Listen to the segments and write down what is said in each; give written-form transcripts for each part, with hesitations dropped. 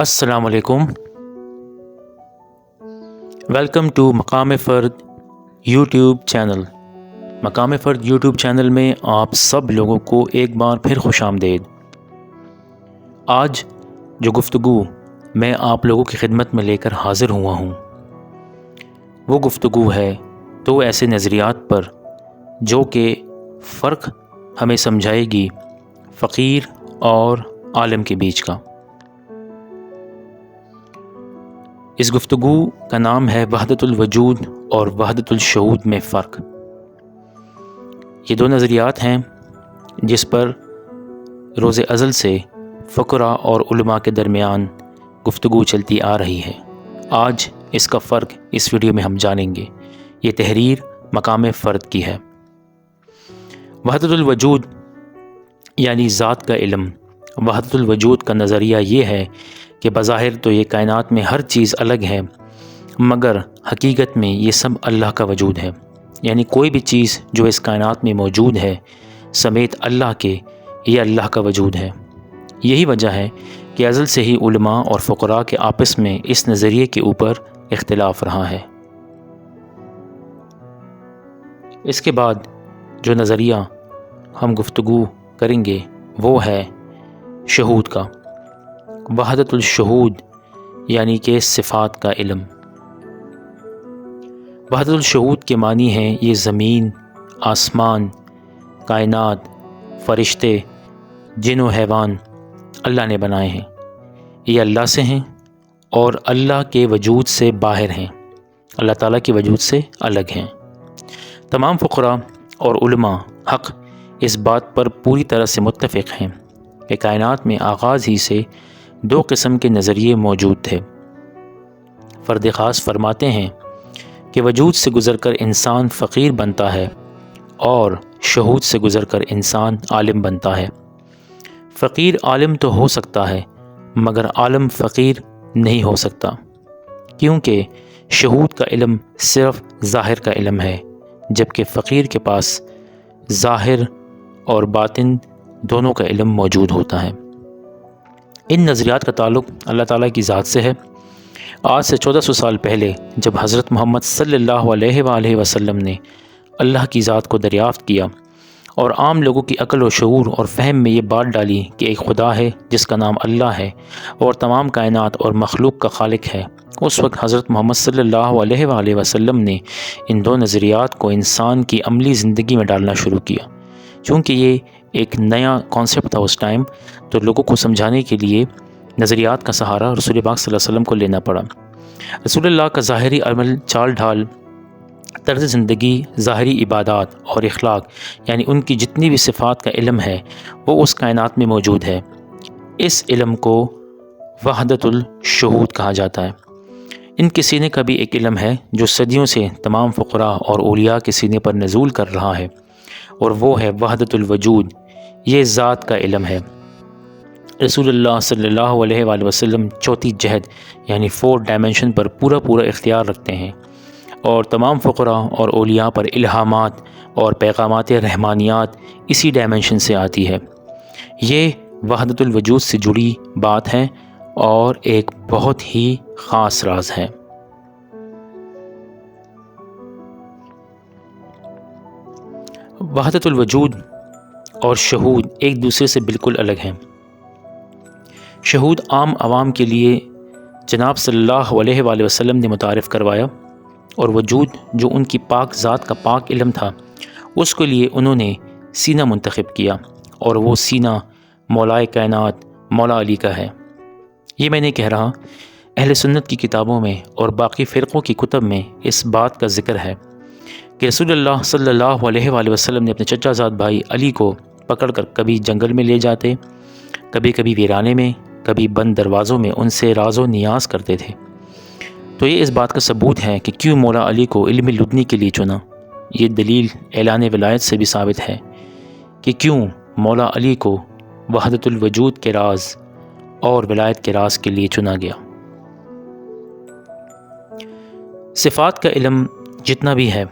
السلام علیکم، welcome to مقام فرد یوٹیوب چینل۔ مقام فرد یوٹیوب چینل میں آپ سب لوگوں کو ایک بار پھر خوش آمدید۔ آج جو گفتگو میں آپ لوگوں کی خدمت میں لے کر حاضر ہوا ہوں وہ گفتگو ہے دو ایسے نظریات پر جو کہ فرق ہمیں سمجھائے گی فقیر اور عالم کے بیچ کا۔ اس گفتگو کا نام ہے وحدت الوجود اور وحدت الشہود میں فرق۔ یہ دو نظریات ہیں جس پر روز ازل سے فقراء اور علماء کے درمیان گفتگو چلتی آ رہی ہے۔ آج اس کا فرق اس ویڈیو میں ہم جانیں گے۔ یہ تحریر مقام فرد کی ہے۔ وحدت الوجود یعنی ذات کا علم۔ وحدت الوجود کا نظریہ یہ ہے کہ بظاہر تو یہ کائنات میں ہر چیز الگ ہے، مگر حقیقت میں یہ سب اللہ کا وجود ہے۔ یعنی کوئی بھی چیز جو اس کائنات میں موجود ہے سمیت اللہ کے، یہ اللہ کا وجود ہے۔ یہی وجہ ہے کہ ازل سے ہی علماء اور فقراء کے آپس میں اس نظریے کے اوپر اختلاف رہا ہے۔ اس کے بعد جو نظریہ ہم گفتگو کریں گے وہ ہے شہود کا، وحدت الشہود یعنی کہ صفات کا علم۔ وحدت الشہود کے معنی ہیں یہ زمین، آسمان، کائنات، فرشتے، جن و حیوان اللہ نے بنائے ہیں، یہ اللہ سے ہیں اور اللہ کے وجود سے باہر ہیں، اللہ تعالیٰ کے وجود سے الگ ہیں۔ تمام فقراء اور علماء حق اس بات پر پوری طرح سے متفق ہیں کہ کائنات میں آغاز ہی سے دو قسم کے نظریے موجود تھے۔ فرد خاص فرماتے ہیں کہ وجود سے گزر کر انسان فقیر بنتا ہے اور شہود سے گزر کر انسان عالم بنتا ہے۔ فقیر عالم تو ہو سکتا ہے مگر عالم فقیر نہیں ہو سکتا، کیونکہ شہود کا علم صرف ظاہر کا علم ہے، جبکہ فقیر کے پاس ظاہر اور باطن دونوں کا علم موجود ہوتا ہے۔ ان نظریات کا تعلق اللہ تعالیٰ کی ذات سے ہے۔ آج سے 1400 سال پہلے جب حضرت محمد صلی اللہ علیہ وآلہ وسلم نے اللہ کی ذات کو دریافت کیا اور عام لوگوں کی عقل و شعور اور فہم میں یہ بات ڈالی کہ ایک خدا ہے جس کا نام اللہ ہے اور تمام کائنات اور مخلوق کا خالق ہے، اس وقت حضرت محمد صلی اللہ علیہ وآلہ وسلم نے ان دو نظریات کو انسان کی عملی زندگی میں ڈالنا شروع کیا۔ چونکہ یہ ایک نیا کانسیپٹ تھا اس ٹائم، تو لوگوں کو سمجھانے کے لیے نظریات کا سہارا رسول پاک صلی اللہ علیہ وسلم کو لینا پڑا۔ رسول اللہ کا ظاہری عمل، چال ڈھال، طرز زندگی، ظاہری عبادات اور اخلاق یعنی ان کی جتنی بھی صفات کا علم ہے وہ اس کائنات میں موجود ہے۔ اس علم کو وحدت الشہود کہا جاتا ہے۔ ان کے سینے کا بھی ایک علم ہے جو صدیوں سے تمام فقراء اور اولیاء کے سینے پر نزول کر رہا ہے، اور وہ ہے وحدت الوجود، یہ ذات کا علم ہے۔ رسول اللہ صلی اللہ علیہ وآلہ وسلم چوتھی جہت یعنی 4 ڈائمنشن پر پورا اختیار رکھتے ہیں، اور تمام فقراء اور اولیاء پر الہامات اور پیغامات رحمانیات اسی ڈائمنشن سے آتی ہے۔ یہ وحدت الوجود سے جڑی بات ہے اور ایک بہت ہی خاص راز ہے۔ وحدت الوجود اور شہود ایک دوسرے سے بالکل الگ ہیں۔ شہود عام عوام کے لیے جناب صلی اللہ علیہ وآلہ وسلم نے متعارف کروایا، اور وجود جو ان کی پاک ذات کا پاک علم تھا اس کے لیے انہوں نے سینہ منتخب کیا، اور وہ سینہ مولائے کائنات مولا علی کا ہے۔ یہ میں نے کہہ رہا، اہل سنت کی کتابوں میں اور باقی فرقوں کی کتب میں اس بات کا ذکر ہے کہ رسول اللہ صلی اللہ علیہ وآلہ وسلم نے اپنے چچا زاد بھائی علی کو پکڑ کر کبھی جنگل میں لے جاتے، کبھی ویرانے میں، کبھی بند دروازوں میں ان سے راز و نیاز کرتے تھے۔ تو یہ اس بات کا ثبوت ہے کہ کیوں مولا علی کو علم لدنی کے لیے چنا۔ یہ دلیل اعلان ولایت سے بھی ثابت ہے کہ کیوں مولا علی کو وحدت الوجود کے راز اور ولایت کے راز کے لیے چنا گیا۔ صفات کا علم جتنا بھی ہے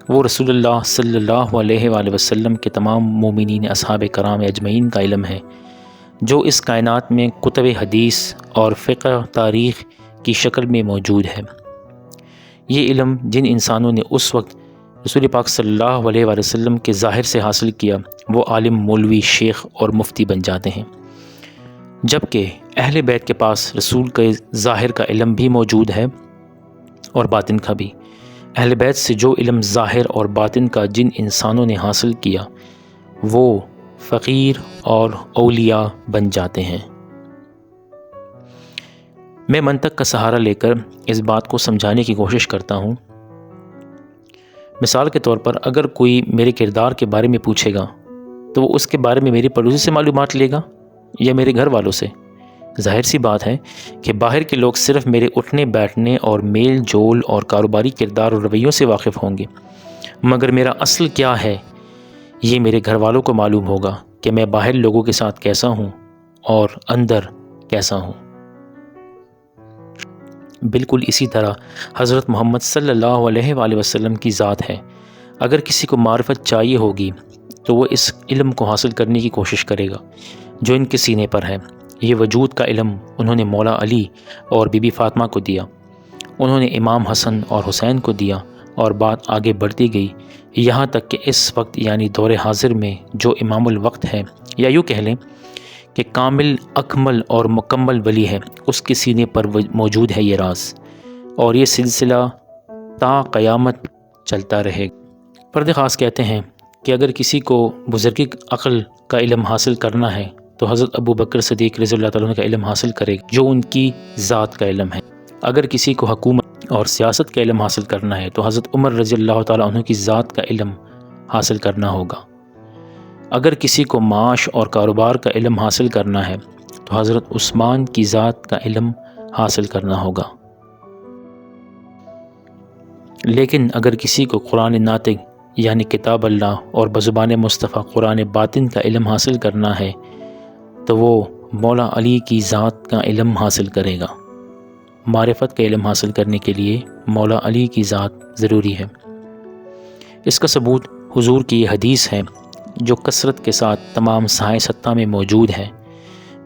وہ رسول اللہ صلی اللہ علیہ وآلہ وسلم کے تمام مومنین اصحاب کرام اجمعین کا علم ہے۔ جو اس کائنات میں کتب حدیث اور فقہ تاریخ کی شکل میں موجود ہے۔ یہ علم جن انسانوں نے اس وقت رسول پاک صلی اللہ علیہ وآلہ وسلم کے ظاہر سے حاصل کیا وہ عالم، مولوی، شیخ اور مفتی بن جاتے ہیں، جبکہ اہل بیت کے پاس رسول کے ظاہر کا علم بھی موجود ہے اور باطن کا بھی۔ اہل بیت سے جو علم ظاہر اور باطن کا جن انسانوں نے حاصل کیا وہ فقیر اور اولیاء بن جاتے ہیں۔ میں منطق کا سہارا لے کر اس بات کو سمجھانے کی کوشش کرتا ہوں۔ مثال کے طور پر اگر کوئی میرے کردار کے بارے میں پوچھے گا تو وہ اس کے بارے میں میری پڑوسی سے معلومات لے گا یا میرے گھر والوں سے؟ ظاہر سی بات ہے کہ باہر کے لوگ صرف میرے اٹھنے بیٹھنے اور میل جول اور کاروباری کردار اور رویوں سے واقف ہوں گے، مگر میرا اصل کیا ہے یہ میرے گھر والوں کو معلوم ہوگا کہ میں باہر لوگوں کے ساتھ کیسا ہوں اور اندر کیسا ہوں۔ بالکل اسی طرح حضرت محمد صلی اللہ علیہ وآلہ وسلم کی ذات ہے۔ اگر کسی کو معرفت چاہیے ہوگی تو وہ اس علم کو حاصل کرنے کی کوشش کرے گا جو ان کے سینے پر ہے۔ یہ وجود کا علم انہوں نے مولا علی اور بی بی فاطمہ کو دیا، انہوں نے امام حسن اور حسین کو دیا، اور بات آگے بڑھتی گئی یہاں تک کہ اس وقت یعنی دور حاضر میں جو امام الوقت ہے، یا یوں کہہ لیں کہ کامل، اکمل اور مکمل ولی ہے، اس کے سینے پر موجود ہے یہ راز، اور یہ سلسلہ تا قیامت چلتا رہے گا۔ فرد خاص کہتے ہیں کہ اگر کسی کو بزرگی عقل کا علم حاصل کرنا ہے تو حضرت ابو بکر صدیق رضی اللہ تعالیٰ عنہ کا علم حاصل کرے جو ان کی ذات کا علم ہے۔ اگر کسی کو حکومت اور سیاست کا علم حاصل کرنا ہے تو حضرت عمر رضی اللہ تعالیٰ عنہ کی ذات کا علم حاصل کرنا ہوگا۔ اگر کسی کو معاش اور کاروبار کا علم حاصل کرنا ہے تو حضرت عثمان کی ذات کا علم حاصل کرنا ہوگا۔ لیکن اگر کسی کو قرآن ناطق یعنی کتاب اللہ اور بزبان مصطفیٰ قرآن باطن کا علم حاصل کرنا ہے تو وہ مولا علی کی ذات کا علم حاصل کرے گا۔ معرفت کا علم حاصل کرنے کے لیے مولا علی کی ذات ضروری ہے۔ اس کا ثبوت حضور کی یہ حدیث ہے جو کثرت کے ساتھ تمام سائے ستہ میں موجود ہے،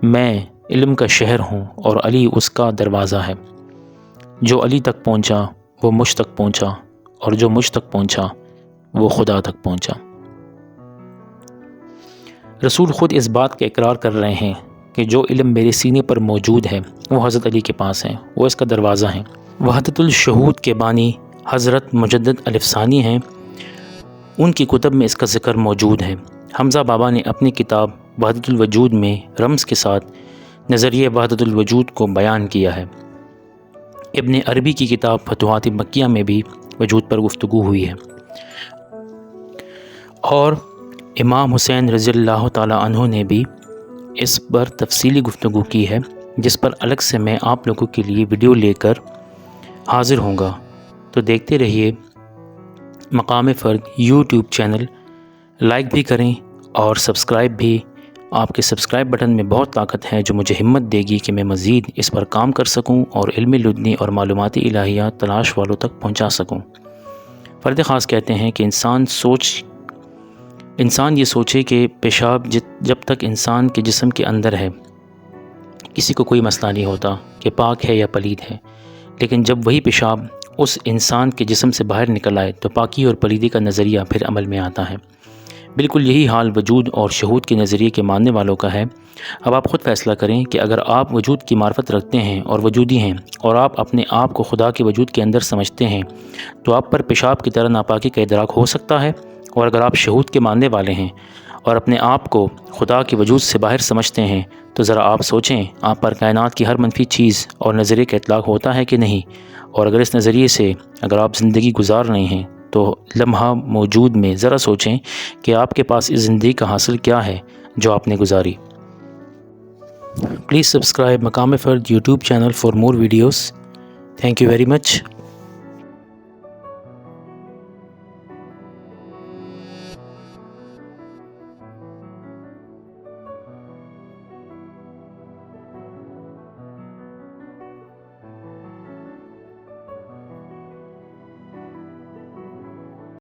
میں علم کا شہر ہوں اور علی اس کا دروازہ ہے۔ جو علی تک پہنچا وہ مجھ تک پہنچا، اور جو مجھ تک پہنچا وہ خدا تک پہنچا۔ رسول خود اس بات کا اقرار کر رہے ہیں کہ جو علم میرے سینے پر موجود ہے وہ حضرت علی کے پاس ہے، وہ اس کا دروازہ ہے۔ وحدت الشہود کے بانی حضرت مجدد الف ثانی ہیں، ان کی کتب میں اس کا ذکر موجود ہے۔ حمزہ بابا نے اپنی کتاب وحدت الوجود میں رمز کے ساتھ نظریہ وحدت الوجود کو بیان کیا ہے۔ ابن عربی کی کتاب فتوحات مکیہ میں بھی وجود پر گفتگو ہوئی ہے، اور امام حسین رضی اللہ تعالیٰ عنہ نے بھی اس پر تفصیلی گفتگو کی ہے، جس پر الگ سے میں آپ لوگوں کے لیے ویڈیو لے کر حاضر ہوں گا۔ تو دیکھتے رہیے مقام فرد یوٹیوب چینل، لائک بھی کریں اور سبسکرائب بھی۔ آپ کے سبسکرائب بٹن میں بہت طاقت ہے جو مجھے ہمت دے گی کہ میں مزید اس پر کام کر سکوں اور علم لدنی اور معلوماتی الہیات تلاش والوں تک پہنچا سکوں۔ فرد خاص کہتے ہیں کہ انسان یہ سوچے کہ پیشاب جب تک انسان کے جسم کے اندر ہے کسی کو کوئی مسئلہ نہیں ہوتا کہ پاک ہے یا پلید ہے، لیکن جب وہی پیشاب اس انسان کے جسم سے باہر نکل آئے تو پاکی اور پلیدی کا نظریہ پھر عمل میں آتا ہے۔ بالکل یہی حال وجود اور شہود کے نظریے کے ماننے والوں کا ہے۔ اب آپ خود فیصلہ کریں کہ اگر آپ وجود کی معرفت رکھتے ہیں اور وجودی ہیں اور آپ اپنے آپ کو خدا کے وجود کے اندر سمجھتے ہیں تو آپ پر پیشاب کی طرح ناپاکی کا ادراک ہو سکتا ہے، اور اگر آپ شہود کے ماننے والے ہیں اور اپنے آپ کو خدا کے وجود سے باہر سمجھتے ہیں تو ذرا آپ سوچیں آپ پر کائنات کی ہر منفی چیز اور نظریے کا اطلاق ہوتا ہے کہ نہیں، اور اگر اس نظریے سے اگر آپ زندگی گزار رہے ہیں تو لمحہ موجود میں ذرا سوچیں کہ آپ کے پاس اس زندگی کا حاصل کیا ہے جو آپ نے گزاری۔ پلیز سبسکرائب مقام فرد YouTube channel for more videos. Thank you very much.